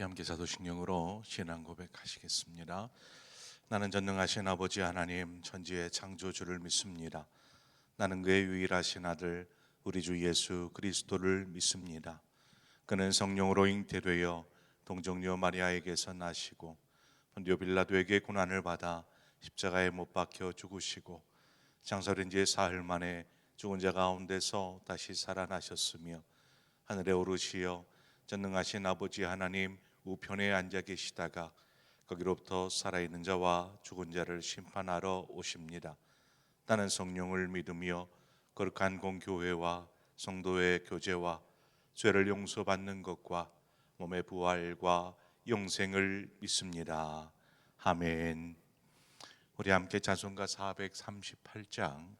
우리 함께 사도신경으로 신앙 고백하시겠습니다. 나는 전능하신 아버지 하나님 천지의 창조주를 믿습니다. 나는 그의 유일하신 아들 우리 주 예수 그리스도를 믿습니다. 그는 성령으로 잉태되어 동정녀 마리아에게서 나시고 본디오 빌라도에게 고난을 받아 십자가에 못 박혀 죽으시고 장사된 지 사흘 만에 죽은 자 가운데서 다시 살아나셨으며 하늘에 오르시어 전능하신 아버지 하나님 우편에 앉아 계시다가 거기로부터 살아있는 자와 죽은 자를 심판하러 오십니다. 나는 성령을 믿으며 거룩한 공교회와 성도의 교제와 죄를 용서받는 것과 몸의 부활과 영생을 믿습니다. 아멘. 우리 함께 찬송가 438장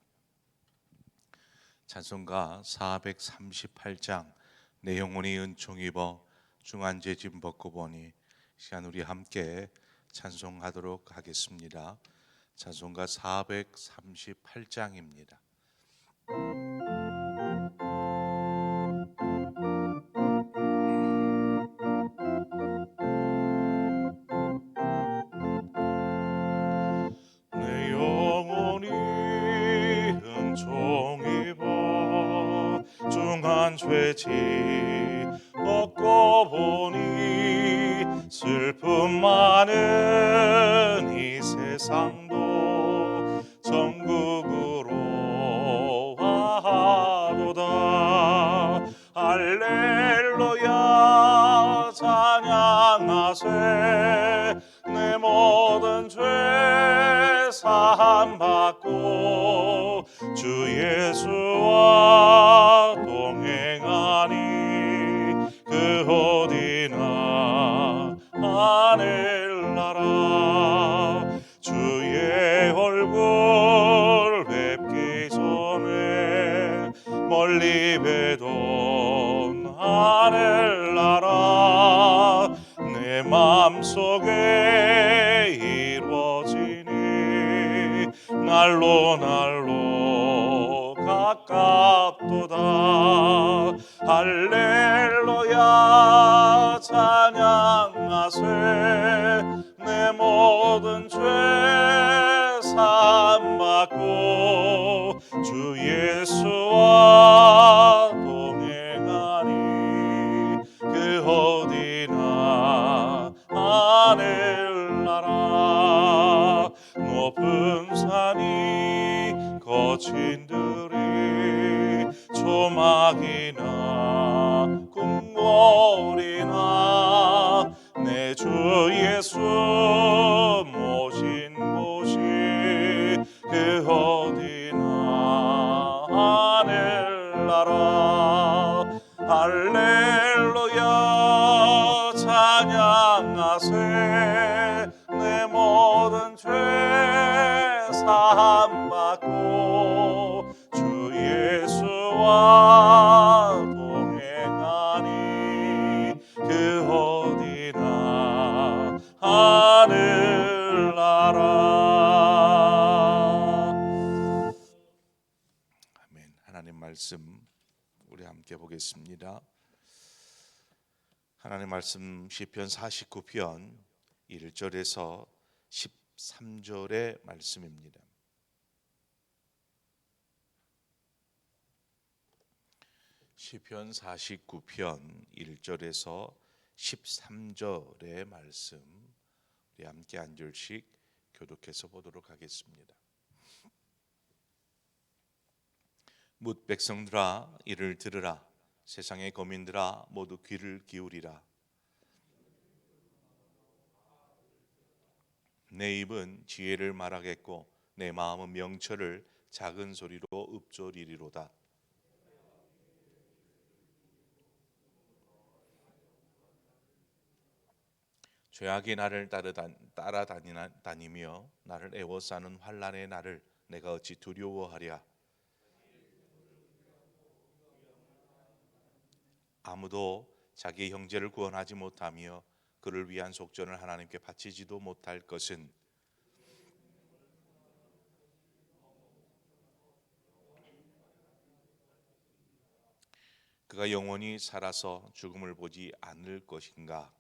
내 영혼이 은총 입어 중한 죄짐 벗고 보니 시간 우리 함께 찬송하도록 하겠습니다. 찬송가 438장입니다. 내 영혼이 은총 입어 중한 죄짐 벗고 보니 슬픔 많은 이 세상도 천국으로 와도다. 할렐루야 찬양하세. 내 모든 죄 사함 받고 주 예수와 동행하니 그 어디나 하늘나라. 주의 얼굴 뵙기 전에 멀리 뵈던 하늘나라 내 맘속에 이루어지니 날로 날로 가깝도다. 할렐루야 찬양하세. 내 모든 죄 사함 받고 주 예수와 동행하니 그 어디나 하늘나라. 높은 산이 거친 들이 조막이나 궁궐이나 내 주 예수 모신 곳이 그 어디나 하늘나라. 할렐루야 찬양하세. 내 모든 죄 사함 받고 주 예수와 동행하니 그 어디나 하늘나라. 아멘. 하나님 말씀 우리 함께 보겠습니다. 하나님 말씀 시편 49편 1절에서 13절의 말씀입니다. 시편 49편 1절에서 13절의 말씀 우리 함께 한 절씩 교독해서 보도록 하겠습니다. 뭇 백성들아 이를 들으라. 세상의 거민들아 모두 귀를 기울이라. 내 입은 지혜를 말하겠고 내 마음은 명철을 작은 소리로 읊조리리로다. 죄악이 나를 따라다니며 나를 애워싸는 환난의 날을 내가 어찌 두려워하랴. 아무도 자기 형제를 구원하지 못하며 그를 위한 속전을 하나님께 바치지도 못할 것은 그가 영원히 살아서 죽음을 보지 않을 것인가.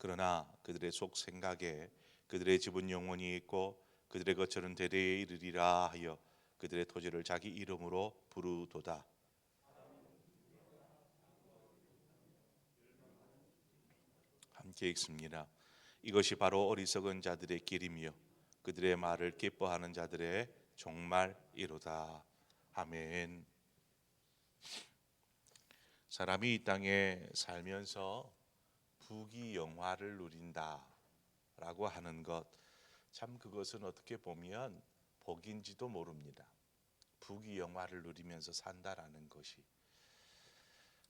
그러나 그들의 속 생각에 그들의 집은 영원히 있고 그들의 것처럼 대대에 이르리라 하여 그들의 토지를 자기 이름으로 부르도다. 함께 읽습니다. 이것이 바로 어리석은 자들의 길이며 그들의 말을 기뻐하는 자들의 종말이로다. 아멘. 사람이 이 땅에 살면서 부귀영화를 누린다라고 하는 것, 참 그것은 어떻게 보면 복인지도 모릅니다. 부귀영화를 누리면서 산다라는 것이.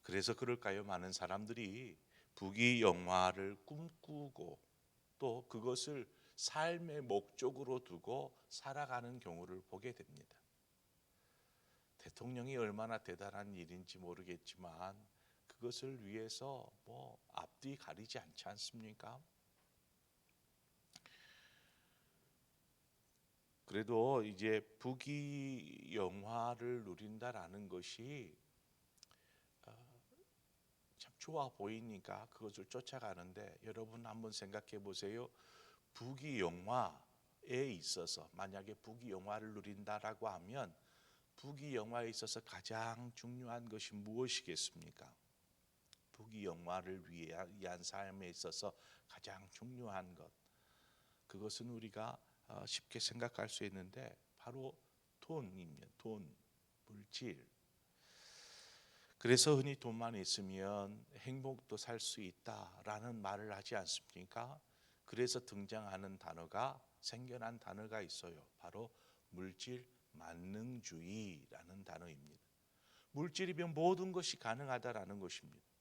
그래서 그럴까요? 많은 사람들이 부귀영화를 꿈꾸고 또 그것을 삶의 목적으로 두고 살아가는 경우를 보게 됩니다. 대통령이 얼마나 대단한 일인지 모르겠지만 그것을 위해서 앞뒤 가리지 않지 않습니까? 그래도 이제 부귀영화를 누린다라는 것이 참 좋아 보이니까 그것을 쫓아가는데, 여러분 한번 생각해 보세요. 부귀영화에 있어서 만약에 부귀영화를 누린다라고 하면 부귀영화에 있어서 가장 중요한 것이 무엇이겠습니까? 부귀영화를 위한 삶에 있어서 가장 중요한 것, 그것은 우리가 쉽게 생각할 수 있는데 바로 돈이면 돈, 물질. 그래서 흔히 돈만 있으면 행복도 살 수 있다라는 말을 하지 않습니까? 그래서 등장하는 단어가, 생겨난 단어가 있어요. 바로 물질 만능주의라는 단어입니다. 물질이면 모든 것이 가능하다라는 것입니다.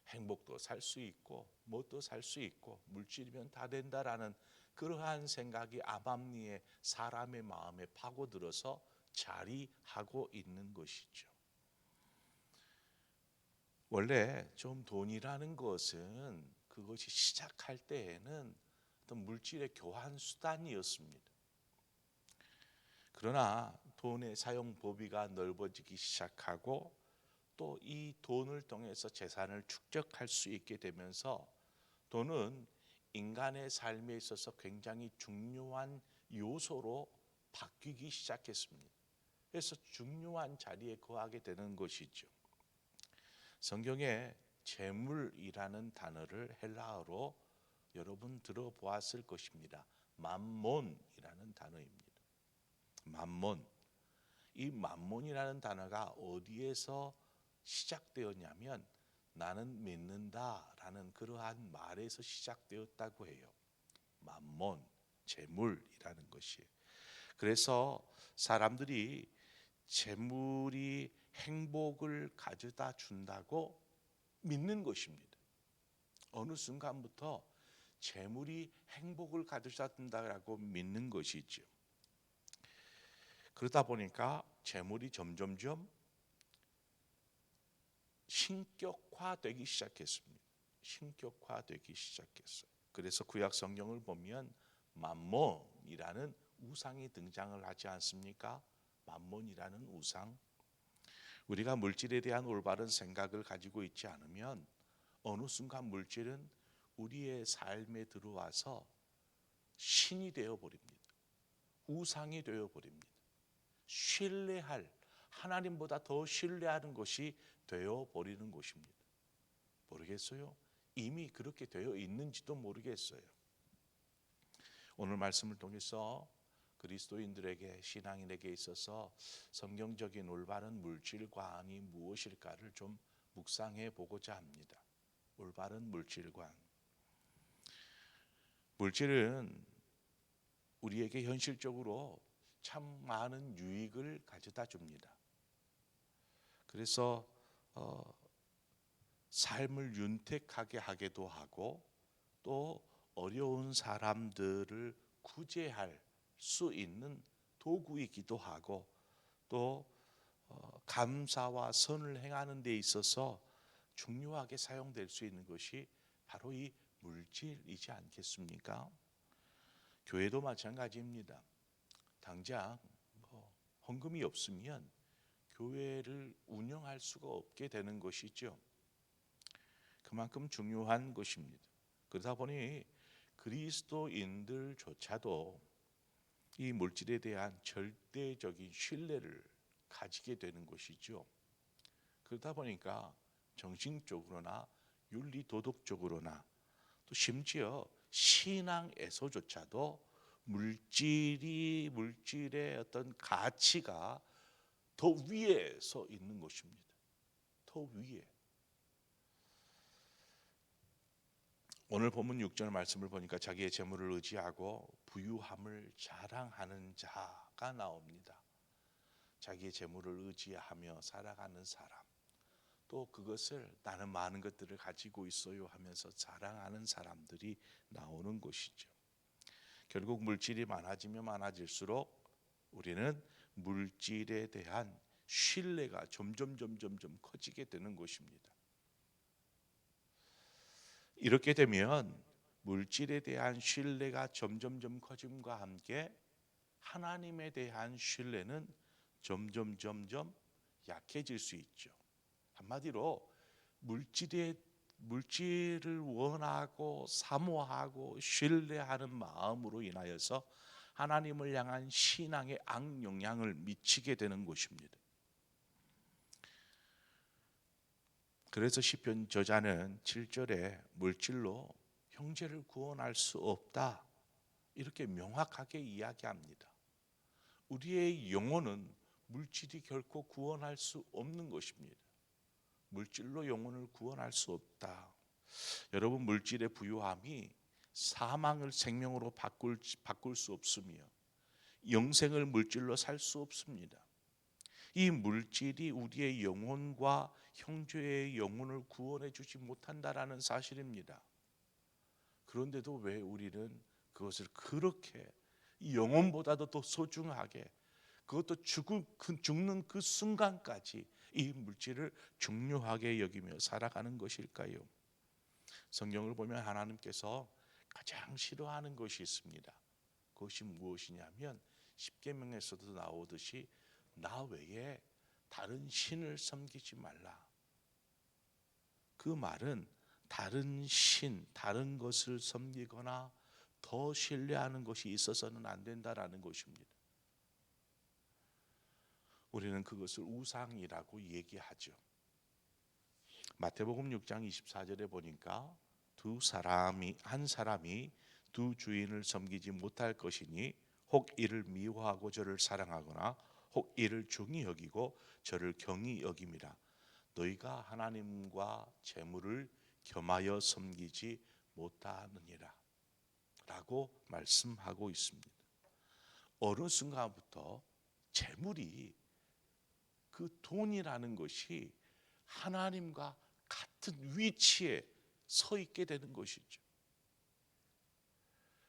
행복도 살 수 있고 뭣도 살 수 있고 물질이면 다 된다라는 그러한 생각이 암암리에 사람의 마음에 파고들어서 자리하고 있는 것이죠. 원래 좀 돈이라는 것은 그것이 시작할 때에는 어떤 물질의 교환 수단이었습니다. 그러나 돈의 사용 범위가 넓어지기 시작하고 또 이 돈을 통해서 재산을 축적할 수 있게 되면서 돈은 인간의 삶에 있어서 굉장히 중요한 요소로 바뀌기 시작했습니다. 그래서 중요한 자리에 거하게 되는 것이죠. 성경에 재물이라는 단어를 헬라어로 여러분 들어보았을 것입니다. 맘몬이라는 단어입니다. 맘몬. 이 맘몬이라는 단어가 어디에서 시작되었냐면 나는 믿는다라는 그러한 말에서 시작되었다고 해요. 맘몬, 재물이라는 것이. 그래서 사람들이 재물이 행복을 가져다 준다고 믿는 것입니다. 어느 순간부터 재물이 행복을 가져다 준다고 믿는 것이죠. 그러다 보니까 재물이 점점점 신격화되기 시작했습니다. 신격화되기 시작했어요. 그래서 구약 성경을 보면 맘몬이라는 우상이 등장을 하지 않습니까? 맘몬이라는 우상. 우리가 물질에 대한 올바른 생각을 가지고 있지 않으면 어느 순간 물질은 우리의 삶에 들어와서 신이 되어 버립니다. 우상이 되어 버립니다. 신뢰할, 하나님보다 더 신뢰하는 것이 되어 버리는 것입니다. 모르겠어요? 이미 그렇게 되어 있는지도 모르겠어요. 오늘 말씀을 통해서 그리스도인들에게, 신앙인에게 있어서 성경적인 올바른 물질관이 무엇일까를 좀 묵상해 보고자 합니다. 올바른 물질관. 물질은 우리에게 현실적으로 참 많은 유익을 가져다 줍니다. 그래서 삶을 윤택하게 하기도 하고 또 어려운 사람들을 구제할 수 있는 도구이기도 하고 또 감사와 선을 행하는 데 있어서 중요하게 사용될 수 있는 것이 바로 이 물질이지 않겠습니까? 교회도 마찬가지입니다. 당장 헌금이 없으면 교회를 운영할 수가 없게 되는 것이죠. 그만큼 중요한 것입니다. 그러다 보니 그리스도인들조차도 이 물질에 대한 절대적인 신뢰를 가지게 되는 것이죠. 그러다 보니까 정신적으로나 윤리 도덕적으로나 또 심지어 신앙에서조차도 물질의 어떤 가치가 더 위에 서 있는 것입니다. 더 위에. 오늘 본문 6절 말씀을 보니까 자기의 재물을 의지하고 부유함을 자랑하는 자가 나옵니다. 자기의 재물을 의지하며 살아가는 사람, 또 그것을 나는 많은 것들을 가지고 있어요 하면서 자랑하는 사람들이 나오는 것이죠. 결국 물질이 많아지면 많아질수록 우리는 물질에 대한 신뢰가 점점 커지게 되는 것입니다. 이렇게 되면 물질에 대한 신뢰가 점점 커짐과 함께 하나님에 대한 신뢰는 점점 약해질 수 있죠. 한마디로 물질을 원하고 사모하고 신뢰하는 마음으로 인하여서 하나님을 향한 신앙에 악영향을 미치게 되는 것입니다. 그래서 시편 저자는 7절에 물질로 형제를 구원할 수 없다 이렇게 명확하게 이야기합니다. 우리의 영혼은 물질이 결코 구원할 수 없는 것입니다. 물질로 영혼을 구원할 수 없다. 여러분, 물질의 부유함이 사망을 생명으로 바꿀 수 없으며 영생을 물질로 살 수 없습니다. 이 물질이 우리의 영혼과 형제의 영혼을 구원해 주지 못한다라는 사실입니다. 그런데도 왜 우리는 그것을 그렇게 영혼보다도 더 소중하게, 그것도 죽는 그 순간까지 이 물질을 중요하게 여기며 살아가는 것일까요? 성경을 보면 하나님께서 가장 싫어하는 것이 있습니다. 그것이 무엇이냐면 십계명에서도 나오듯이 나 외에 다른 신을 섬기지 말라. 그 말은 다른 신, 다른 것을 섬기거나 더 신뢰하는 것이 있어서는 안 된다라는 것입니다. 우리는 그것을 우상이라고 얘기하죠. 마태복음 6장 24절에 보니까 한 사람이 두 주인을 섬기지 못할 것이니 혹 이를 미워하고 저를 사랑하거나 혹 이를 중히 여기고 저를 경히 여김이라. 너희가 하나님과 재물을 겸하여 섬기지 못하느니라 라고 말씀하고 있습니다. 어느 순간부터 재물이, 그 돈이라는 것이 하나님과 같은 위치에 서 있게 되는 것이죠.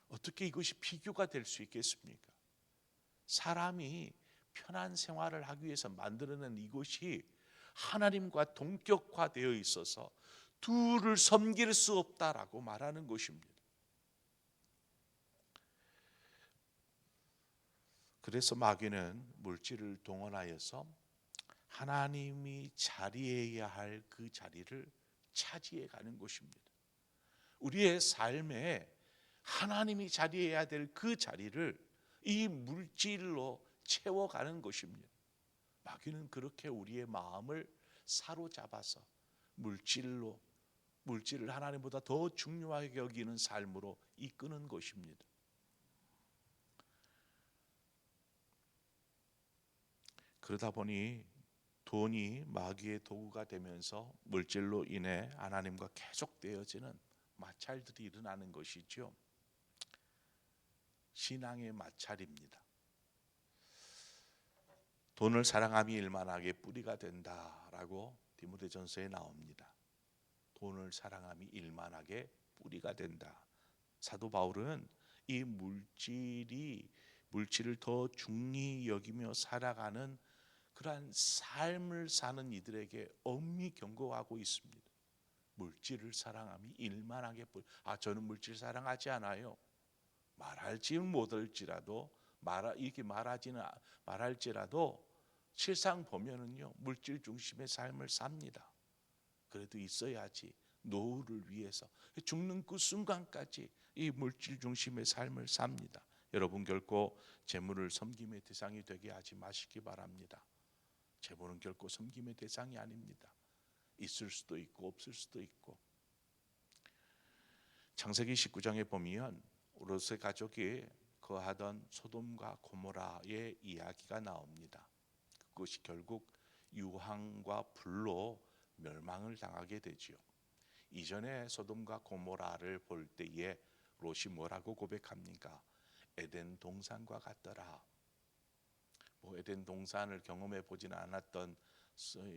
어떻게 이것이 비교가 될 수 있겠습니까? 사람이 편한 생활을 하기 위해서 만들어낸 이것이 하나님과 동격화되어 있어서 둘을 섬길 수 없다라고 말하는 것입니다. 그래서 마귀는 물질을 동원하여서 하나님이 자리해야 할 그 자리를 차지해 가는 것입니다. 우리의 삶에 하나님이 자리해야 될 그 자리를 이 물질로 채워가는 것입니다. 마귀는 그렇게 우리의 마음을 사로잡아서 물질을 하나님보다 더 중요하게 여기는 삶으로 이끄는 것입니다. 그러다 보니 돈이 마귀의 도구가 되면서 물질로 인해 하나님과 계속되어지는 마찰들이 일어나는 것이죠. 신앙의 마찰입니다. 돈을 사랑함이 일만하게 뿌리가 된다라고 디모데전서에 나옵니다. 돈을 사랑함이 일만하게 뿌리가 된다. 사도 바울은 이 물질을 더 중히 여기며 살아가는 그러한 삶을 사는 이들에게 엄히 경고하고 있습니다. 물질을 사랑함이 일만하게 저는 물질 사랑하지 않아요. 말할지 못할지라도 말할지라도 실상 보면은요 물질 중심의 삶을 삽니다. 그래도 있어야지, 노후를 위해서 죽는 그 순간까지 이 물질 중심의 삶을 삽니다. 여러분 결코 재물을 섬김의 대상이 되게 하지 마시기 바랍니다. 재물은 결코 섬김의 대상이 아닙니다. 있을 수도 있고 없을 수도 있고. 창세기 19장에 보면 롯의 가족이 거하던 소돔과 고모라의 이야기가 나옵니다. 그것이 결국 유황과 불로 멸망을 당하게 되지요. 이전에 소돔과 고모라를 볼 때에 롯이 뭐라고 고백합니까? 에덴 동산과 같더라. 에덴 동산을 경험해 보지는 않았던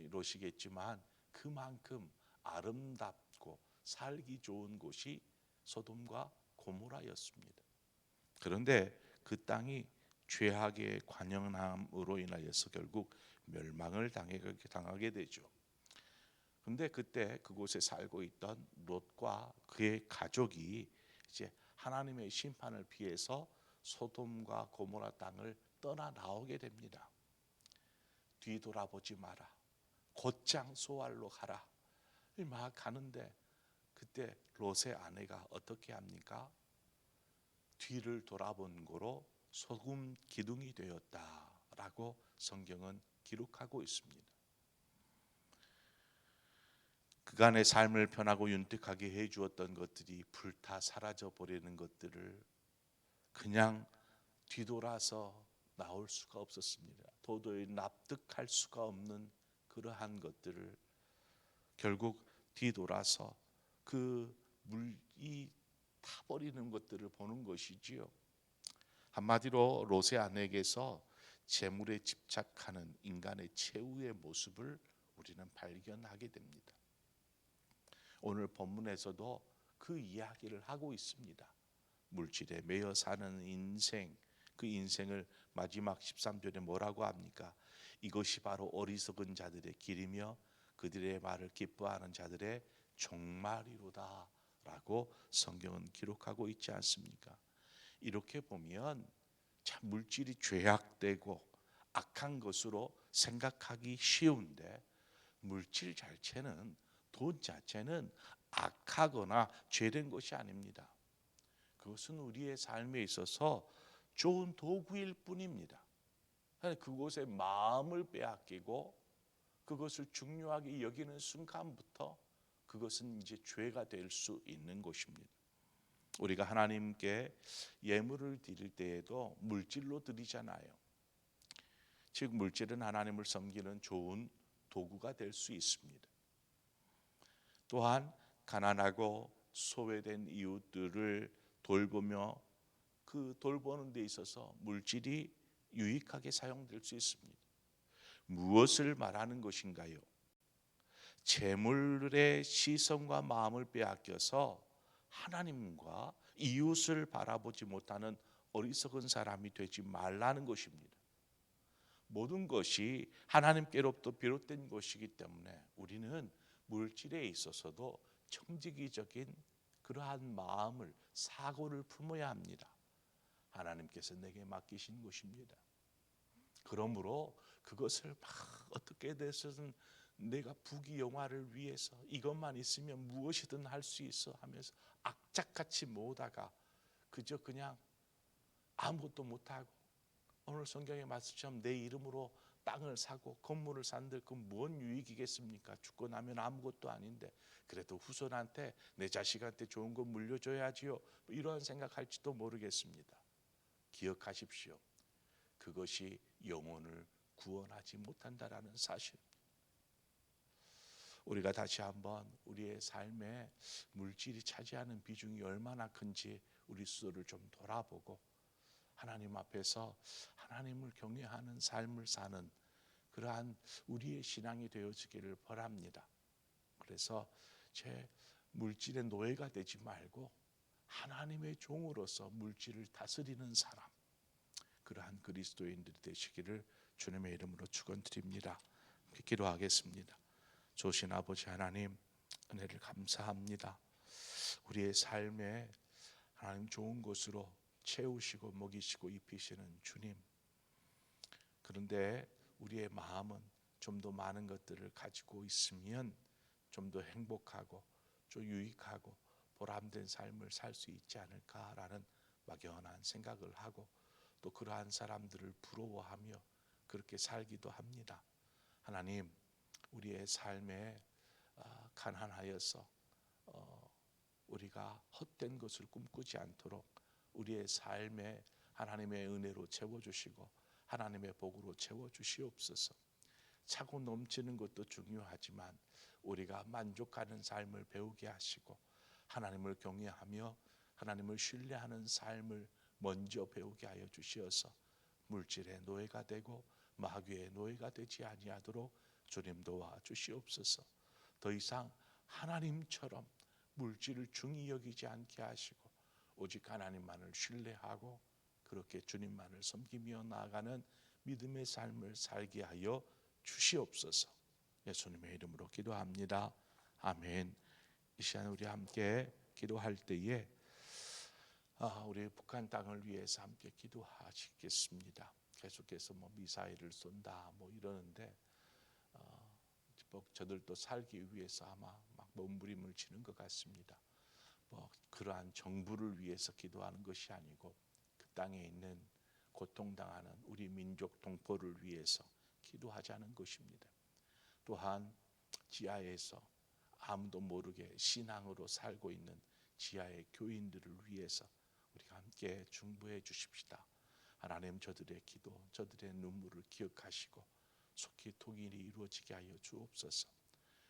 롯이겠지만 그만큼 아름답고 살기 좋은 곳이 소돔과 고모라였습니다. 그런데 그 땅이 죄악의 관영함으로 인하여서 결국 멸망을 당하게 되죠. 그런데 그때 그곳에 살고 있던 롯과 그의 가족이 이제 하나님의 심판을 피해서 소돔과 고모라 땅을 떠나 나오게 됩니다. 뒤돌아보지 마라. 곧장 소알로 가라. 막 가는데 그때 롯의 아내가 어떻게 합니까? 뒤를 돌아본 고로 소금 기둥이 되었다라고 성경은 기록하고 있습니다. 그간의 삶을 편하고 윤택하게 해주었던 것들이 불타 사라져 버리는 것들을 그냥 뒤돌아서 나올 수가 없었습니다. 도저히 납득할 수가 없는 그러한 것들을 결국 뒤돌아서 그 물이 타버리는 것들을 보는 것이지요. 한마디로 롯의 아내에게서 재물에 집착하는 인간의 최후의 모습을 우리는 발견하게 됩니다. 오늘 본문에서도 그 이야기를 하고 있습니다. 물질에 매여 사는 인생, 그 인생을 마지막 13절에 뭐라고 합니까? 이것이 바로 어리석은 자들의 길이며 그들의 말을 기뻐하는 자들의 종말이로다 라고 성경은 기록하고 있지 않습니까? 이렇게 보면 참 물질이 죄악되고 악한 것으로 생각하기 쉬운데 물질 자체는, 돈 자체는 악하거나 죄된 것이 아닙니다. 그것은 우리의 삶에 있어서 좋은 도구일 뿐입니다. 그곳에 마음을 빼앗기고 그것을 중요하게 여기는 순간부터 그것은 이제 죄가 될 수 있는 것입니다. 우리가 하나님께 예물을 드릴 때에도 물질로 드리잖아요. 즉 물질은 하나님을 섬기는 좋은 도구가 될 수 있습니다. 또한 가난하고 소외된 이웃들을 돌보며 그 돌보는 데 있어서 물질이 유익하게 사용될 수 있습니다. 무엇을 말하는 것인가요? 재물의 시선과 마음을 빼앗겨서 하나님과 이웃을 바라보지 못하는 어리석은 사람이 되지 말라는 것입니다. 모든 것이 하나님께로부터 비롯된 것이기 때문에 우리는 물질에 있어서도 청지기적인 그러한 마음을, 사고를 품어야 합니다. 하나님께서 내게 맡기신 것입니다. 그러므로 그것을 막 어떻게 돼서든 내가 부귀영화를 위해서 이것만 있으면 무엇이든 할 수 있어 하면서 악착같이 모으다가 그저 그냥 아무것도 못하고, 오늘 성경의 말씀처럼 내 이름으로 땅을 사고 건물을 산들 그 뭔 유익이겠습니까? 죽고 나면 아무것도 아닌데 그래도 후손한테, 내 자식한테 좋은 거 물려줘야지요, 이러한 생각할지도 모르겠습니다. 기억하십시오. 그것이 영혼을 구원하지 못한다라는 사실. 우리가 다시 한번 우리의 삶에 물질이 차지하는 비중이 얼마나 큰지 우리 스스로를 좀 돌아보고 하나님 앞에서 하나님을 경외하는 삶을 사는 그러한 우리의 신앙이 되어지기를 바랍니다. 그래서 제 물질의 노예가 되지 말고 하나님의 종으로서 물질을 다스리는 사람, 그러한 그리스도인들이 되시기를 주님의 이름으로 축원드립니다. 기도하겠습니다. 좋으신 아버지 하나님, 은혜를 감사합니다. 우리의 삶에 하나님 좋은 것으로 채우시고 먹이시고 입히시는 주님, 그런데 우리의 마음은 좀 더 많은 것들을 가지고 있으면 좀 더 행복하고 좀 유익하고 보람된 삶을 살 수 있지 않을까라는 막연한 생각을 하고 또 그러한 사람들을 부러워하며 그렇게 살기도 합니다. 하나님, 우리의 삶에 가난하여서 우리가 헛된 것을 꿈꾸지 않도록 우리의 삶에 하나님의 은혜로 채워주시고 하나님의 복으로 채워주시옵소서. 차고 넘치는 것도 중요하지만 우리가 만족하는 삶을 배우게 하시고 하나님을 경외하며 하나님을 신뢰하는 삶을 먼저 배우게 하여 주시어서 물질의 노예가 되고 마귀의 노예가 되지 아니하도록 주님 도와 주시옵소서. 더 이상 하나님처럼 물질을 중히 여기지 않게 하시고 오직 하나님만을 신뢰하고 그렇게 주님만을 섬기며 나아가는 믿음의 삶을 살게 하여 주시옵소서. 예수님의 이름으로 기도합니다. 아멘. 이 시간 우리 함께 기도할 때에 우리 북한 땅을 위해서 함께 기도하시겠습니다. 계속해서 미사일을 쏜다 이러는데 저들도 살기 위해서 아마 막 몸부림을 치는 것 같습니다. 그러한 정부를 위해서 기도하는 것이 아니고 그 땅에 있는 고통당하는 우리 민족 동포를 위해서 기도하자는 것입니다. 또한 지하에서 아무도 모르게 신앙으로 살고 있는 지하의 교인들을 위해서 우리가 함께 중보해 주십시다. 하나님, 저들의 기도, 저들의 눈물을 기억하시고 속히 통일이 이루어지게 하여 주옵소서.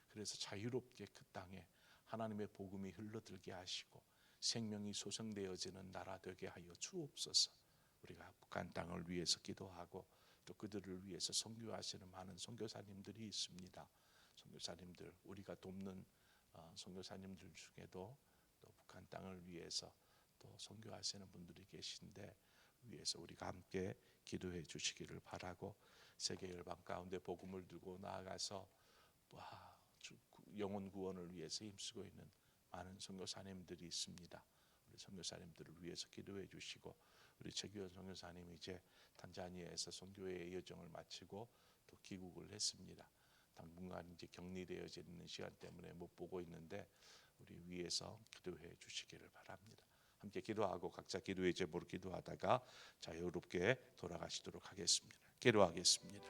그래서 자유롭게 그 땅에 하나님의 복음이 흘러들게 하시고 생명이 소생되어지는 나라 되게 하여 주옵소서. 우리가 북한 땅을 위해서 기도하고 또 그들을 위해서 선교하시는 많은 선교사님들이 있습니다. 선교사님들, 우리가 돕는 선교사님들 중에도 또 북한 땅을 위해서 또 선교하시는 분들이 계신데 위해서 우리가 함께 기도해 주시기를 바라고 세계 열방 가운데 복음을 들고 나아가서 영혼 구원을 위해서 힘쓰고 있는 많은 선교사님들이 있습니다. 우리 선교사님들을 위해서 기도해 주시고 우리 최규현 선교사님이 이제 탄자니아에서 선교의 여정을 마치고 또 귀국을 했습니다. 당분간 이제 격리되어져 있는 시간 때문에 못 보고 있는데 우리 위해서 기도해 주시기를 바랍니다. 함께 기도하고 각자 기도의 제목으로 기도하다가 자유롭게 돌아가시도록 하겠습니다. 기도하겠습니다.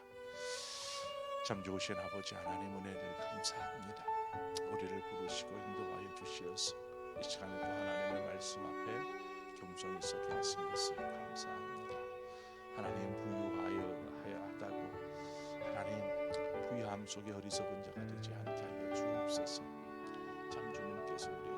참 좋으신 아버지 하나님, 은혜를 감사합니다. 우리를 부르시고 인도하여 주시어서 이 시간에 또 하나님의 말씀 앞에 겸손히 서게 하신 것을 감사합니다. 하나님, 부유하여 하다고 하나님 부유함 속에 어리석은 자가 되지 않게 하여 주옵소서. 참 주님께서 우리